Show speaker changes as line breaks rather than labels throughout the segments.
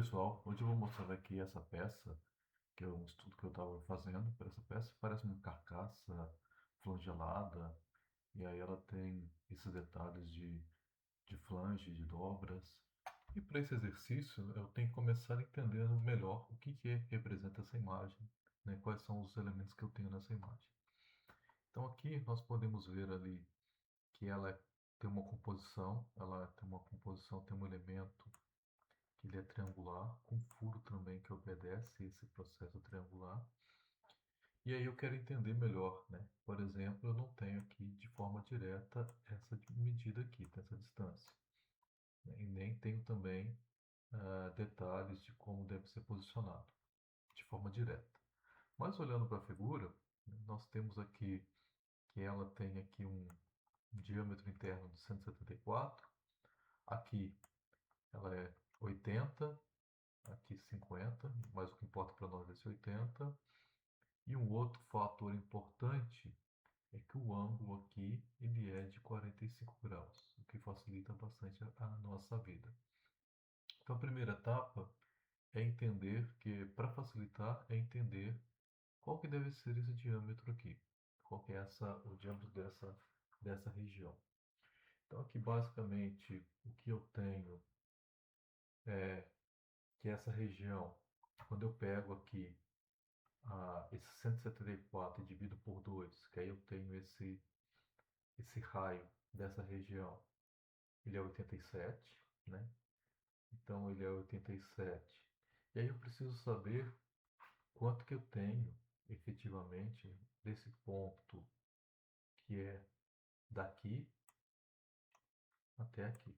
pessoal, hoje eu vou mostrar aqui essa peça, que é um estudo que eu estava fazendo para essa peça. Parece uma carcaça flangelada, e aí ela tem esses detalhes de flange, de dobras. E para esse exercício eu tenho que começar entendendo melhor o que representa essa imagem, né? Quais são os elementos que eu tenho nessa imagem. Então aqui nós podemos ver ali que tem uma composição, tem um elemento que ele é triangular, com furo também que obedece esse processo triangular. E aí eu quero entender melhor, né? Por exemplo, eu não tenho aqui de forma direta essa medida aqui, essa distância, né? E nem tenho também detalhes de como deve ser posicionado de forma direta. Mas olhando para a figura, né, nós temos aqui que ela tem aqui um diâmetro interno de 174, aqui ela é 80, aqui 50, mas o que importa para nós é esse 80. E um outro fator importante é que o ângulo aqui ele é de 45 graus, o que facilita bastante a nossa vida. Então a primeira etapa é entender que, para facilitar, é entender qual que deve ser esse diâmetro aqui, qual que é o diâmetro dessa região. Então aqui basicamente o que eu tenho é que essa região, quando eu pego aqui esse 174 e divido por 2, que aí eu tenho esse raio dessa região, ele é 87, né? Então ele é 87. E aí eu preciso saber quanto que eu tenho efetivamente desse ponto que é daqui até aqui,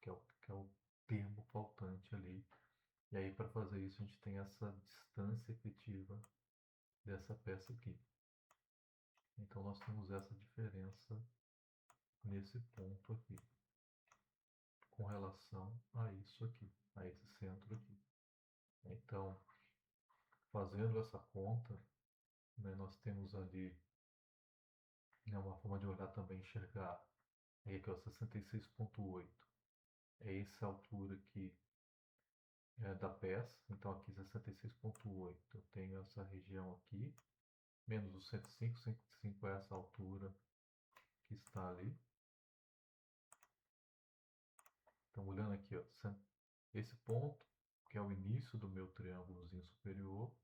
que é o termo faltante ali. E aí para fazer isso a gente tem essa distância efetiva dessa peça aqui. Então nós temos essa diferença nesse ponto aqui, com relação a isso aqui, a esse centro aqui. Então, fazendo essa conta, né, nós temos ali, né, uma forma de olhar também, enxergar, aqui é o 66,8, é essa altura aqui da peça. Então aqui 66,8, eu tenho essa região aqui, menos o 105, 105 é essa altura que está ali. Então olhando aqui, ó, esse ponto, que é o início do meu triângulozinho superior,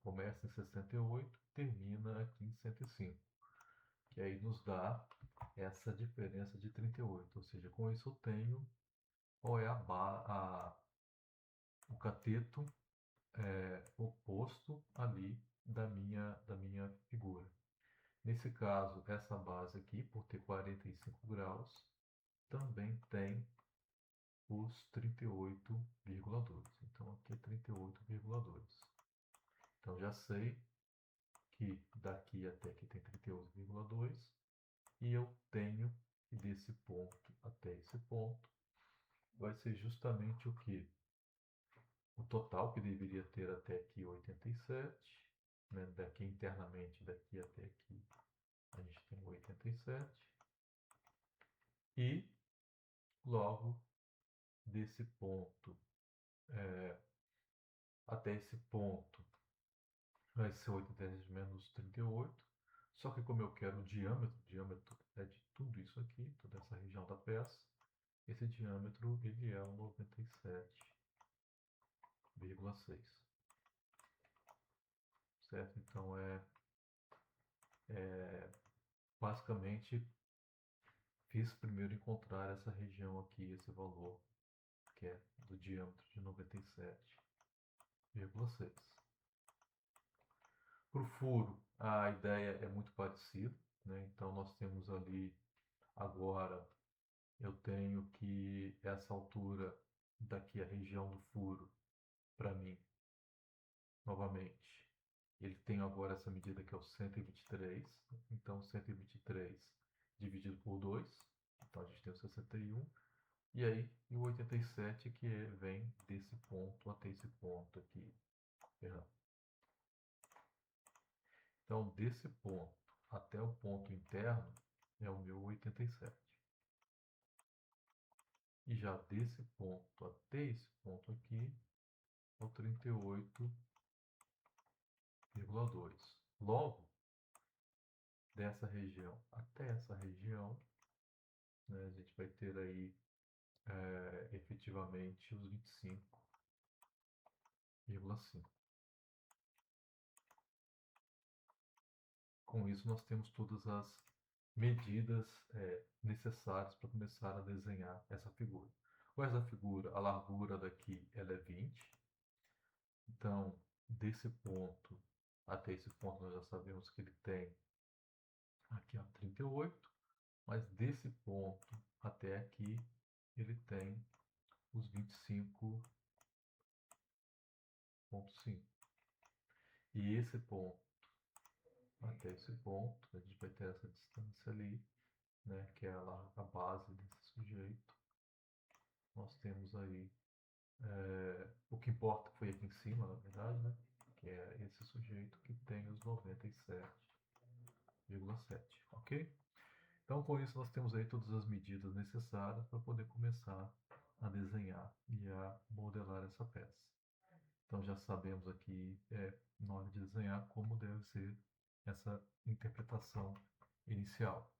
começa em 68, termina aqui em 105, que aí nos dá essa diferença de 38. Ou seja, com isso eu tenho qual é o cateto oposto ali da minha figura. Nesse caso, essa base aqui, por ter 45 graus, também tem os 38,2. Então aqui é 38,2. Então já sei que daqui até aqui tem 38,2, e eu tenho que desse ponto até esse ponto vai ser justamente o que? O total que deveria ter até aqui 87, né? Daqui internamente, daqui até aqui, a gente tem 87, e logo desse ponto até esse ponto vai ser 87 menos 38. Só que como eu quero o diâmetro é de tudo isso aqui, toda essa região da peça, esse diâmetro ele é o 97,6, certo? Então basicamente fiz primeiro encontrar essa região aqui, esse valor que é do diâmetro de 97,6. Para o furo, a ideia é muito parecida, né? Então nós temos ali agora, eu tenho que essa altura daqui, a região do furo, para mim, novamente, ele tem agora essa medida que é o 123. Então 123 dividido por 2, então a gente tem o 61. E aí o 87 vem desse ponto até esse ponto aqui. Então desse ponto até o ponto interno é o meu 87. E já desse ponto até esse ponto aqui, é o 38,2. Logo, dessa região até essa região, né, a gente vai ter aí efetivamente os 25,5. Com isso, nós temos todas as medidas necessárias para começar a desenhar essa figura. Com essa figura, a largura daqui ela é 20. Então, desse ponto até esse ponto, nós já sabemos que ele tem aqui ó, 38, mas desse ponto até aqui, ele tem os 25,5. E esse ponto até esse ponto, a gente vai ter essa distância ali, né, que é a base desse sujeito. Nós temos aí, o que importa foi aqui em cima, na verdade, né, que é esse sujeito que tem os 97,7, ok? Então, com isso, nós temos aí todas as medidas necessárias para poder começar a desenhar e a modelar essa peça. Então, já sabemos aqui, na hora de desenhar, como deve ser essa interpretação inicial.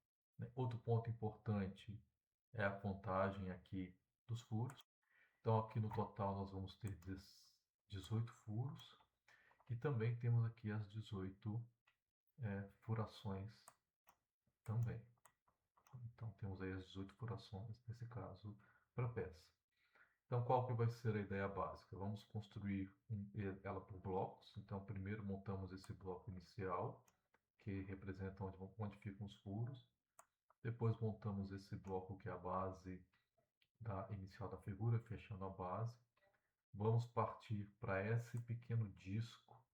Outro ponto importante é a contagem aqui dos furos. Então, aqui no total, nós vamos ter 18 furos e também temos aqui as 18 furações também. Então, temos aí as 18 furações, nesse caso, para a peça. Então, qual que vai ser a ideia básica? Vamos construir ela por blocos. Então, primeiro montamos esse bloco inicial, que representa onde ficam os furos. Depois montamos esse bloco que é a base inicial da figura, fechando a base. Vamos partir para esse pequeno disco,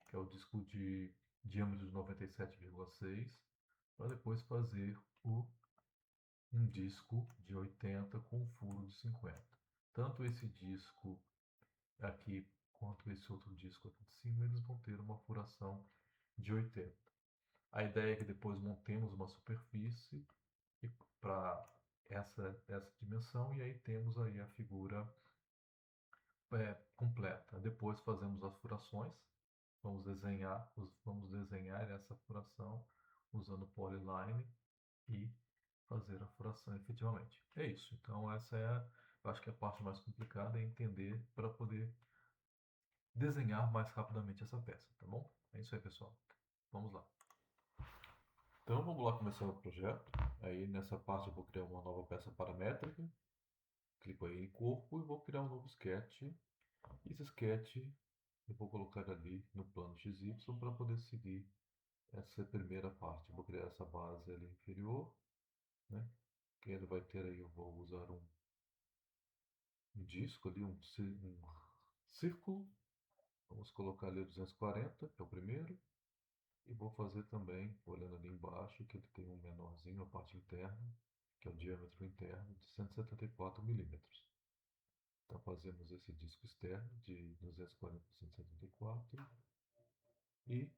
que é o disco de diâmetro de 97,6, para depois fazer um disco de 80 com um furo de 50. Tanto esse disco aqui quanto esse outro disco aqui de cima, eles vão ter uma furação de 80. A ideia é que depois montemos uma superfície para essa dimensão e aí temos aí a figura completa. Depois fazemos as furações, vamos desenhar essa furação usando polyline e fazer a furação efetivamente. É isso. Então essa eu acho que a parte mais complicada é entender para poder desenhar mais rapidamente essa peça, tá bom? É isso aí, pessoal. Vamos lá. Então vamos lá começar o projeto. Aí nessa parte eu vou criar uma nova peça paramétrica. Clico aí em corpo e vou criar um novo sketch. E esse sketch eu vou colocar ali no plano XY para poder seguir essa primeira parte. Eu vou criar essa base ali inferior, né? Que ele vai ter aí, eu vou usar um disco ali, um círculo. Vamos colocar ali o 240, que é o primeiro. E vou fazer também, olhando ali embaixo, que ele tem um menorzinho, a parte interna, que é o diâmetro interno de 174 milímetros. Então fazemos esse disco externo de 240 por 174 e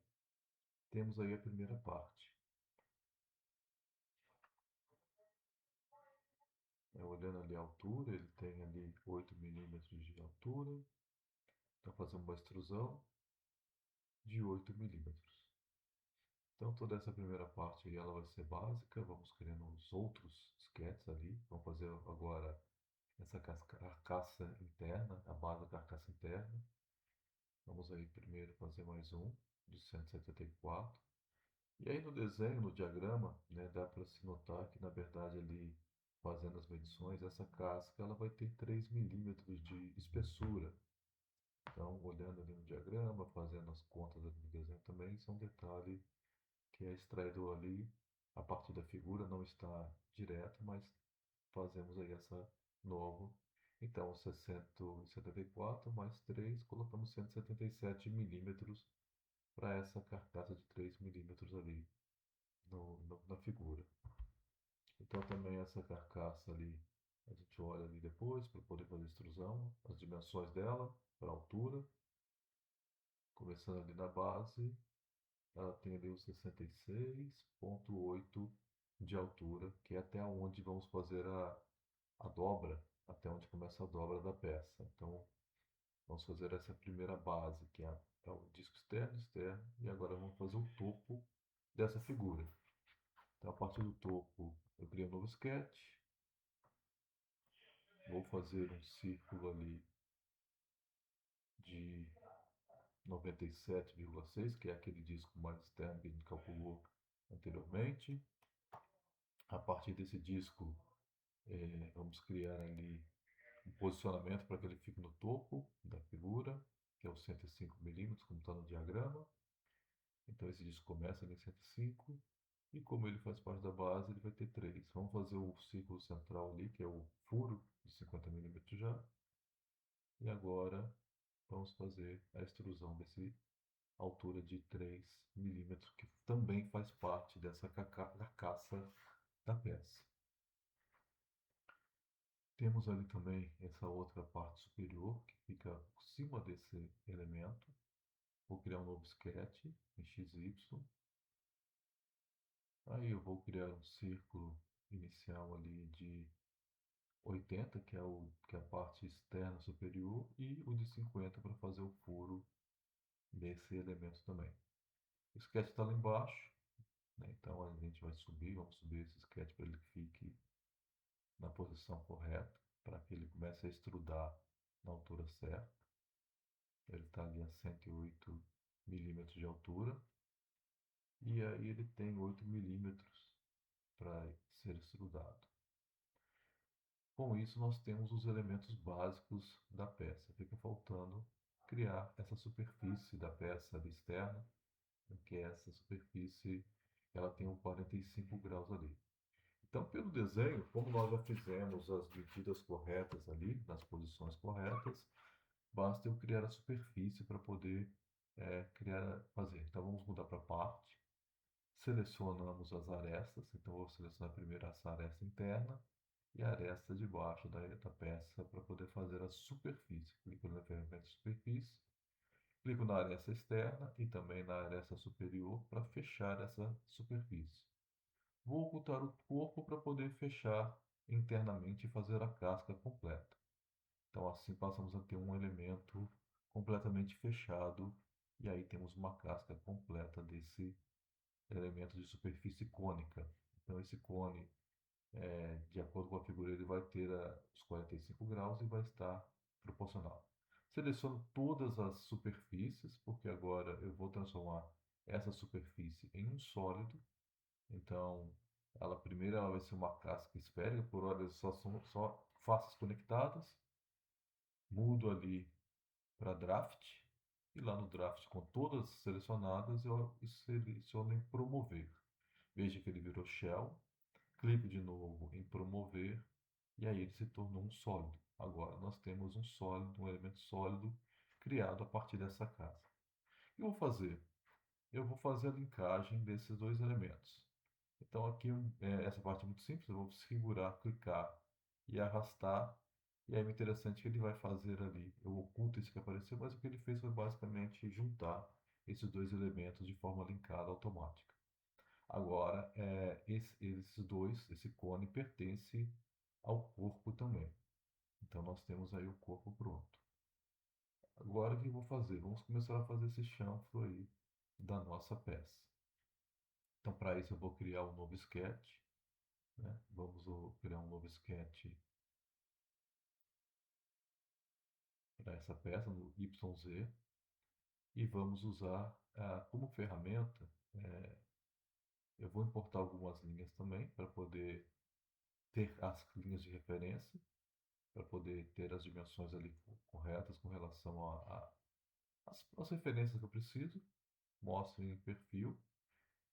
temos aí a primeira parte. Olhando ali a altura, ele tem ali 8 milímetros de altura. Então fazemos uma extrusão de 8 milímetros. Então toda essa primeira parte aí, ela vai ser básica. Vamos criando os outros sketches ali. Vamos fazer agora essa carcaça interna, a base da carcaça interna. Vamos aí primeiro fazer mais um de 174. E aí no desenho, no diagrama, né, dá para se notar que na verdade ali, fazendo as medições, essa casca ela vai ter 3 milímetros de espessura. Então, olhando ali no diagrama, fazendo as contas ali no desenho também, isso é um detalhe que é extraído ali a partir da figura, não está direto, mas fazemos aí essa novo. Então, 674 mais 3, colocamos 177 milímetros para essa carcaça de 3 milímetros ali na figura. Então, também essa carcaça ali, a gente olha ali depois para poder fazer a extrusão, as dimensões dela, para a altura. Começando ali na base, ela tem ali os 66,8 de altura, que é até onde vamos fazer a dobra até onde começa a dobra da peça. Então, vamos fazer essa primeira base, que é o disco externo, externo, e agora vamos fazer o topo dessa figura. Então, a partir do topo, eu crio um novo sketch, vou fazer um círculo ali de 97,6, que é aquele disco mais externo que a gente calculou anteriormente. A partir desse disco, vamos criar ali um posicionamento para que ele fique no topo da figura, que é o 105 milímetros, como está no diagrama. Então esse disco começa em 105 e como ele faz parte da base, ele vai ter 3. Vamos fazer o círculo central ali, que é o furo de 50 milímetros já. E agora vamos fazer a extrusão desse altura de 3 milímetros, que também faz parte dessa carcaça da peça. Temos ali também essa outra parte superior, que fica por cima desse elemento. Vou criar um novo sketch em XY. Aí eu vou criar um círculo inicial ali de 80, que é a parte externa superior, e o de 50 para fazer o furo desse elemento também. O sketch está lá embaixo, né? Então a gente vai subir, vamos subir esse sketch para ele que fique na posição correta, para que ele comece a extrudar na altura certa. Ele está ali a 108 milímetros de altura, e aí ele tem 8 milímetros para ser extrudado. Com isso, nós temos os elementos básicos da peça. Fica faltando criar essa superfície da peça ali externa, que é essa superfície, ela tem um 45 graus ali. Então, pelo desenho, como nós já fizemos as medidas corretas ali, nas posições corretas, basta eu criar a superfície para poder fazer. Então, vamos mudar para parte. Selecionamos as arestas. Então, vou selecionar primeiro essa aresta interna e a aresta de baixo da peça para poder fazer a superfície. Clico na ferramenta superfície, clico na aresta externa e também na aresta superior para fechar essa superfície. Vou ocultar o corpo para poder fechar internamente e fazer a casca completa. Então assim passamos a ter um elemento completamente fechado e aí temos uma casca completa desse elemento de superfície cônica. Então esse cone, de acordo com a figura, ele vai ter os 45 graus e vai estar proporcional. Seleciono todas as superfícies, porque agora eu vou transformar essa superfície em um sólido. Então, ela vai ser uma casca esférica, por hora só faces conectadas. Mudo ali para draft, e lá no draft, com todas selecionadas, eu seleciono em promover. Veja que ele virou shell, clico de novo em promover, e aí ele se tornou um sólido. Agora nós temos um sólido, um elemento sólido criado a partir dessa casa. O que eu vou fazer? Eu vou fazer a linkagem desses dois elementos. Então aqui essa parte é muito simples, eu vou segurar, clicar e arrastar. E aí o interessante é que ele vai fazer ali, eu oculto isso que apareceu, mas o que ele fez foi basicamente juntar esses dois elementos de forma linkada automática. Agora, esse cone pertence ao corpo também. Então nós temos aí o corpo pronto. Agora o que eu vou fazer? Vamos começar a fazer esse chanfro aí da nossa peça. Então para isso eu vou criar um novo sketch, né? Vamos criar um novo sketch para essa peça no YZ e vamos usar como ferramenta. Eu vou importar algumas linhas também para poder ter as linhas de referência, para poder ter as dimensões ali corretas com relação às referências que eu preciso. Mostro em perfil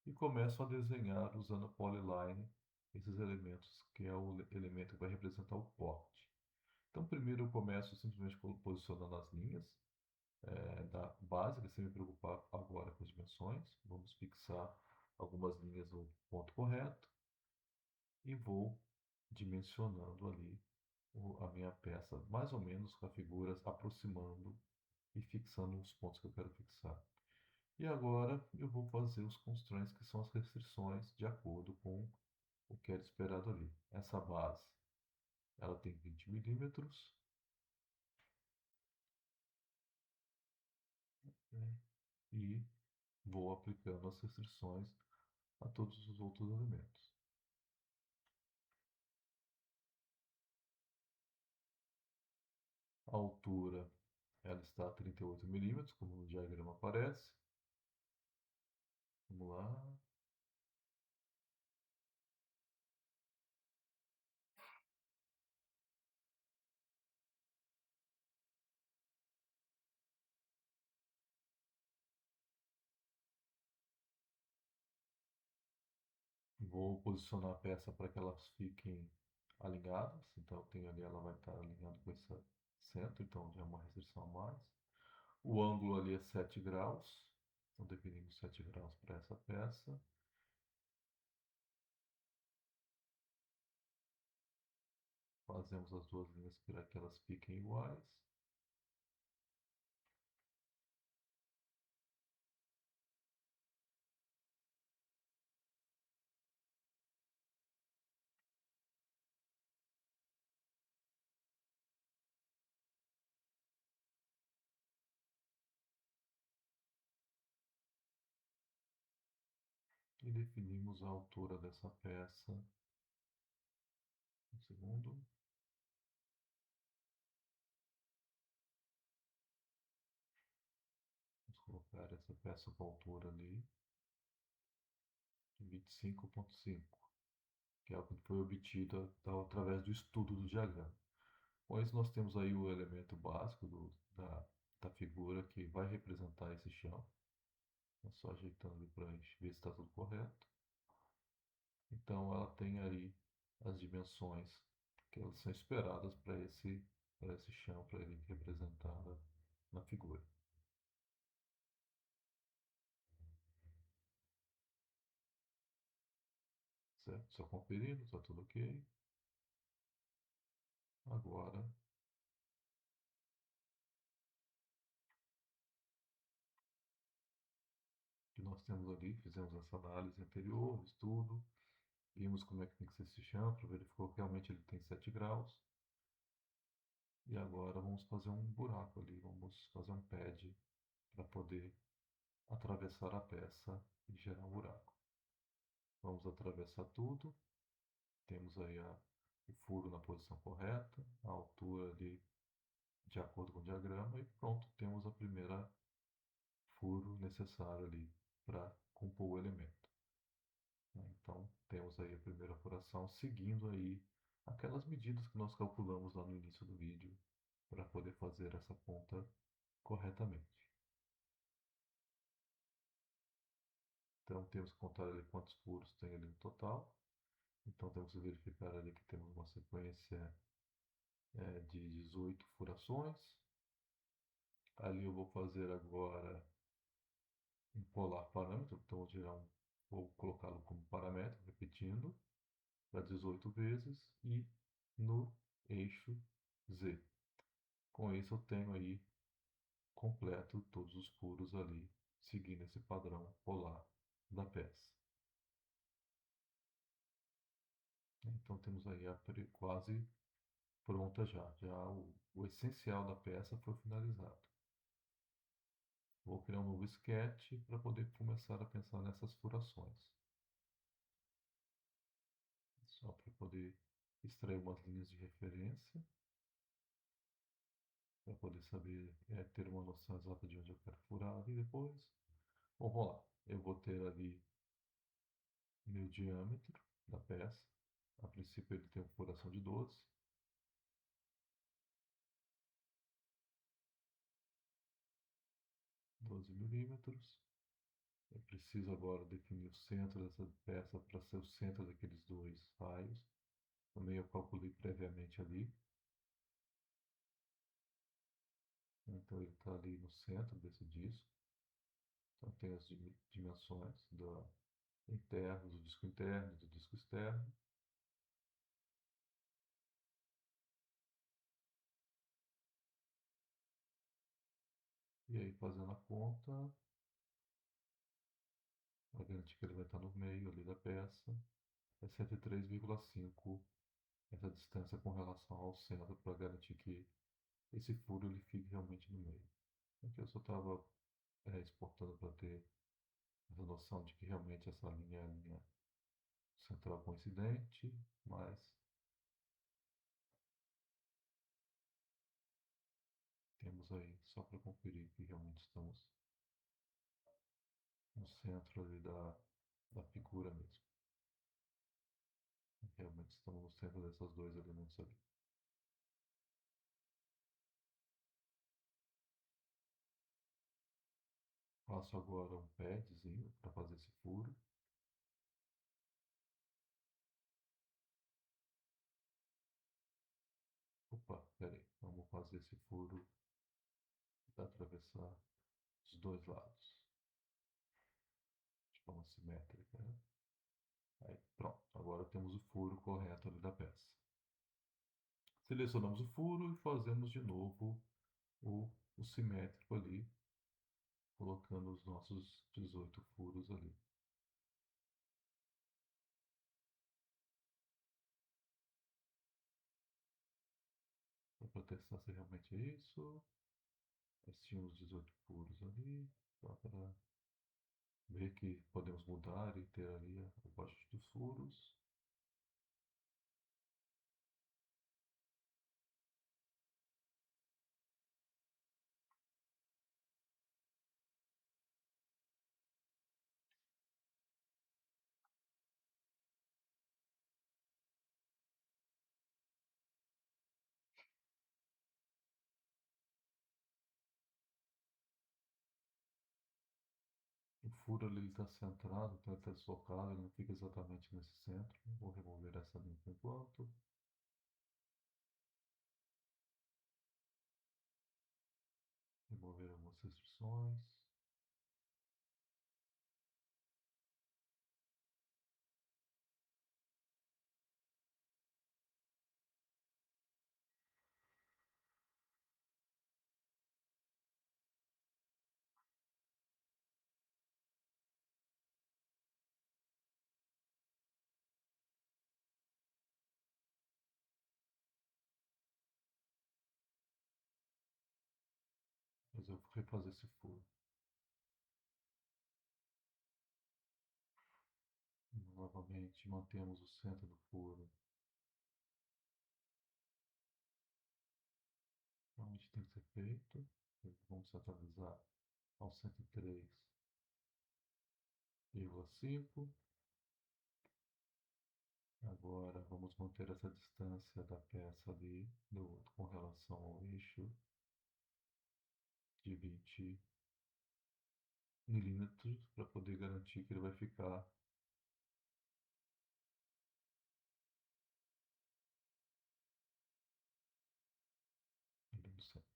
e começo a desenhar usando a polyline esses elementos, que é o elemento que vai representar o corte. Então, primeiro eu começo simplesmente posicionando as linhas da básica, sem me preocupar agora com as dimensões. Vamos fixar algumas linhas no ponto correto e vou dimensionando ali a minha peça, mais ou menos com a figura aproximando e fixando os pontos que eu quero fixar. E agora eu vou fazer os constraints, que são as restrições, de acordo com o que era esperado ali. Essa base Ela tem 20 milímetros, né? E vou aplicando as restrições a todos os outros elementos. A altura, ela está a 38 milímetros, como no diagrama aparece. Vamos lá. Vou posicionar a peça para que elas fiquem alinhadas. Então, eu tenho ali, ela vai estar alinhando com esse centro, então já é uma restrição a mais. O ângulo ali é 7 graus. Então, definimos 7 graus para essa peça. Fazemos as duas linhas para que elas fiquem iguais. E definimos a altura dessa peça. Um segundo. Vamos colocar essa peça com a altura ali de 25,5, que é o que foi obtido através do estudo do diagrama. Com isso, nós temos aí o elemento básico da figura que vai representar esse chão. É só ajeitando ali para a gente ver se está tudo correto. Então, ela tem aí as dimensões que elas são esperadas para esse chão, para ele representar na figura. Certo? Só conferindo, está tudo ok. Agora, que nós temos ali, fizemos essa análise anterior, estudo, vimos como é que tem que ser esse chão, verificou que realmente ele tem 7 graus. E agora vamos fazer um buraco ali, vamos fazer um pad para poder atravessar a peça e gerar um buraco. Vamos atravessar tudo, temos aí o furo na posição correta, a altura ali de acordo com o diagrama e pronto, temos a primeira furo necessário ali para compor o elemento. Então, temos aí a primeira furação, seguindo aí aquelas medidas que nós calculamos lá no início do vídeo para poder fazer essa ponta corretamente. Então, temos que contar ali quantos furos tem ali no total. Então, temos que verificar ali que temos uma sequência de 18 furações. Ali eu vou fazer agora um polar parâmetro, então vou colocá-lo como parâmetro, repetindo, para 18 vezes e no eixo Z. Com isso eu tenho aí completo todos os furos ali, seguindo esse padrão polar da peça. Então temos aí quase pronta já. Já o essencial da peça foi finalizado. Vou criar um novo sketch para poder começar a pensar nessas furações. Só para poder extrair umas linhas de referência, para poder saber, ter uma noção exata de onde eu quero furar ali depois. Bom, vamos lá. Eu vou ter ali meu diâmetro da peça. A princípio ele tem uma furação de 12 milímetros. Eu preciso agora definir o centro dessa peça para ser o centro daqueles dois raios. Também eu calculei previamente ali. Então ele está ali no centro desse disco. Então tem as dimensões do interno, do disco interno e do disco externo. E aí fazendo a conta, a garantir que ele vai estar no meio ali da peça, é 103,5 essa distância com relação ao centro para garantir que esse furo ele fique realmente no meio. Aqui eu só estava exportando para ter essa noção de que realmente essa linha é a linha central coincidente, mas temos aí só para conferir que realmente estamos no centro ali da figura mesmo. Realmente estamos no centro desses dois elementos ali. Faço agora um padzinho para fazer esse furo. Opa, peraí, vamos fazer esse furo para atravessar os dois lados, de forma simétrica, né? Aí, pronto, agora temos o furo correto ali da peça. Selecionamos o furo e fazemos de novo o simétrico ali, colocando os nossos 18 furos ali. Para testar se realmente é isso. Nós tínhamos 18 furos ali, só para ver que podemos mudar e ter ali o budget dos furos. O furo ali está centrado, então ele está deslocado, ele não fica exatamente nesse centro. Vou remover essa linha por enquanto. Remover algumas restrições. Mas eu vou refazer esse furo. Novamente mantemos o centro do furo onde tem que ser feito. Vamos centralizar ao 103,5. Agora vamos manter essa distância da peça ali com relação ao eixo de 20 milímetros para poder garantir que ele vai ficar ali no centro.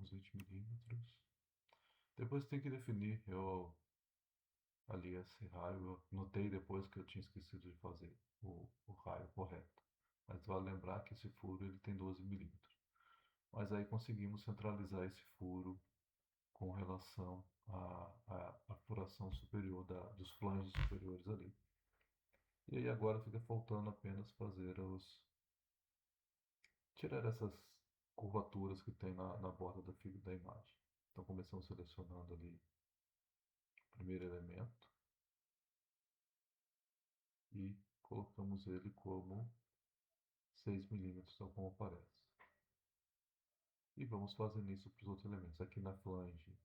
Uns 20 milímetros. Depois tem que definir, ali esse raio, eu notei depois que eu tinha esquecido de fazer o raio correto. Mas vale lembrar que esse furo ele tem 12 milímetros. Mas aí conseguimos centralizar esse furo com relação à furação superior dos flanges superiores ali. E aí agora fica faltando apenas fazer tirar essas curvaturas que tem na borda da imagem. Então começamos selecionando ali o primeiro elemento e colocamos ele como 6 milímetros, tal como aparece. E vamos fazendo isso para os outros elementos. Aqui na flange,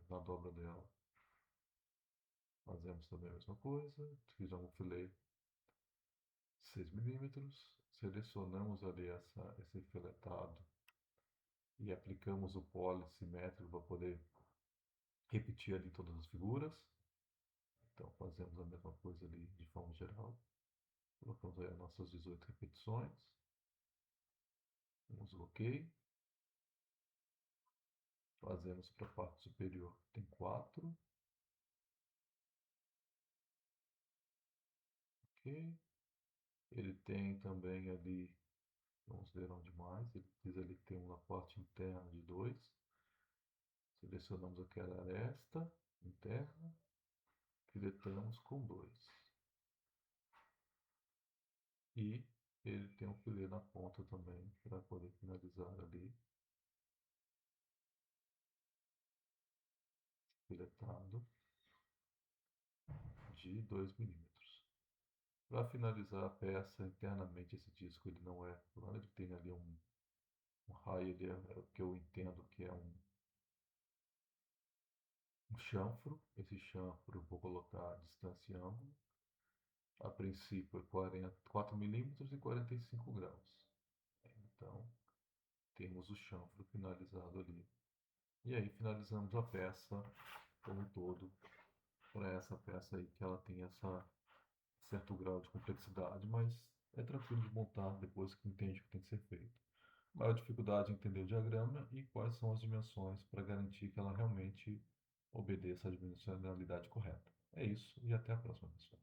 na dobra dela, fazemos também a mesma coisa. Fizemos um filé 6 milímetros, selecionamos ali esse filetado e aplicamos o simétrico para poder repetir ali todas as figuras. Então fazemos a mesma coisa ali de forma geral. Colocamos aí as nossas 18 repetições. Vamos OK. Fazemos para a parte superior, tem 4. OK. Ele tem também ali, vamos ver onde mais, ele diz ali que tem uma parte interna de 2. Selecionamos aquela aresta interna, filetamos com 2. E ele tem um filé na ponta também, para poder finalizar ali, filetado, de 2 milímetros. Para finalizar a peça internamente, esse disco ele não é plano, ele tem ali um raio, ele é o que eu entendo que é um chanfro. Esse chanfro eu vou colocar a distância e ângulo. A princípio é 4 milímetros e 45 graus. Então, temos o chanfro finalizado ali. E aí finalizamos a peça como um todo, para essa peça aí que ela tem essa certo grau de complexidade, mas é tranquilo de montar depois que entende o que tem que ser feito. A maior dificuldade é entender o diagrama e quais são as dimensões para garantir que ela realmente obedeça à dimensionalidade correta. É isso e até a próxima, pessoal.